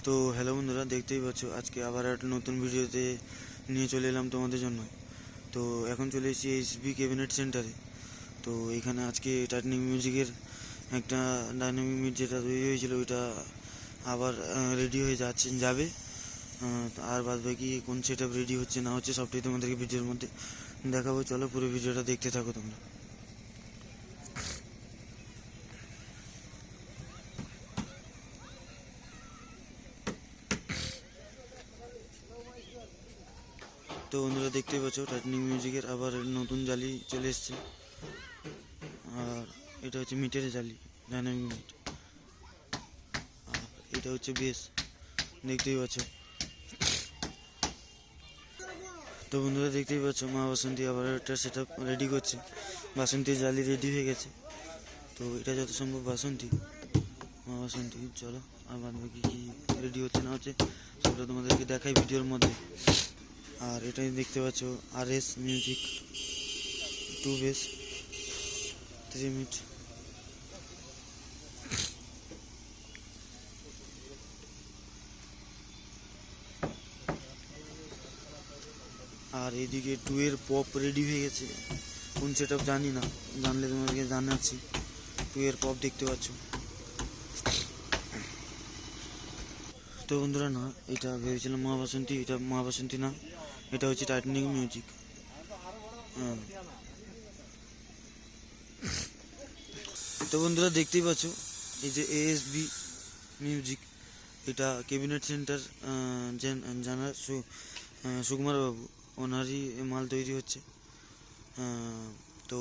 তো হ্যালো বন্ধুরা, দেখতেই পাচ্ছ আজকে আবার একটা নতুন ভিডিওতে নিয়ে চলে এলাম তোমাদের জন্য। তো এখন চলে এসেছি এসবি ক্যাবিনেট সেন্টারে। তো এখানে আজকে টাইটানিক মিউজিকের একটা ডাইনামিক মিট যেটা তৈরি হয়েছিল ওইটা আবার রেডি হয়ে যাবে। আর বাদ বাকি কোন সেট আপ রেডি হচ্ছে না হচ্ছে সবটাই তোমাদেরকে ভিডিওর মধ্যে দেখাবো। চলো পুরো ভিডিওটা দেখতে থাকো তোমরা। তো বন্ধুরা দেখতেই পাচ্ছ টাইটানিক মিউজিকের আবার নতুন জালি চলে এসছে। আর এটা হচ্ছে মিটের জালি, ডাইনামিক মিট। আর এটা হচ্ছে বেস, দেখতেই পাচ্ছ। তো বন্ধুরা দেখতেই পাচ্ছ মা বাসন্তী আবার একটা সেট আপ রেডি করছে। বাসন্তীর জালি রেডি হয়ে গেছে। তো এটা যত সম্ভব বাসন্তী, মা বাসন্তী। চলো আর বাদ বাকি কী রেডি হচ্ছে না হচ্ছে সেটা তোমাদেরকে দেখাই ভিডিওর মধ্যে। আর এটাই দেখতে পাচ্ছ RS মিউজিক 2 বেস 3 মিট। আর এদিকে 2 এর পপ রেডি হয়ে গেছে। কোন সেট আপ জানি না, জানলে তোমাদেরকে জানাচ্ছি। 2 এর পপ দেখতে পাচ্ছ। তো বন্ধুরা না, এটা ভেবেছিলাম মা বাসন্তী, এটা মা বাসন্তী না, এটা হচ্ছে টাইটানিক মিউজিক। হ্যাঁ, তো বন্ধুরা দেখতেই পাচ্ছ এই যে ASB মিউজিক, এটা ক্যাবিনেট সেন্টার জানার সুকুমার বাবু, ওনারই মাল তৈরি হচ্ছে। তো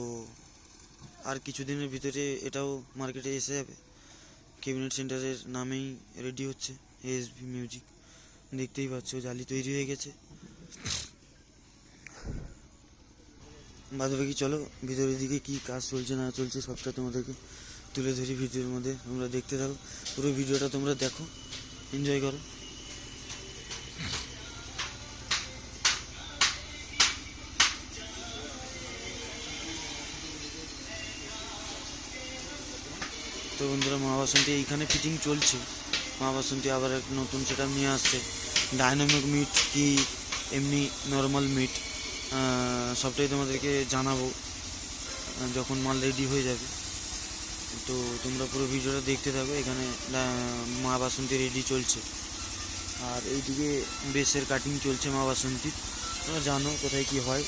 আর কিছুদিনের ভিতরে এটাও মার্কেটে এসে যাবে। ক্যাবিনেট সেন্টারের নামেই রেডি হচ্ছে ASB মিউজিক। দেখতেই পাচ্ছ জালি তৈরি হয়ে গেছে। বাদ বাকি চলো ভিতরের দিকে কী কাজ চলছে না চলছে সবটা তোমাদেরকে তুলে ধরি ভিডিওর মধ্যে। তোমরা দেখতে থাকো, পুরো ভিডিওটা তোমরা দেখো, এনজয় করো। তো বন্ধুরা মা বাসন্তী এইখানে ফিটিং চলছে। মা বাসন্তী আবার এক নতুন সেটা নিয়ে আসছে, ডাইনামিক মিট কি এমনি নর্মাল মিট, সবটাই তোমাদেরকে জানাবো যখন মাল রেডি হয়ে যাবে। তো তোমরা পুরো ভিডিওটা দেখতে থাকো। এখানে মা বাসন্তী রেডি চলছে, আর এইদিকে বেসের কাটিং চলছে মা বাসন্তীর। তোমরা জানো কোথায় কি হয়।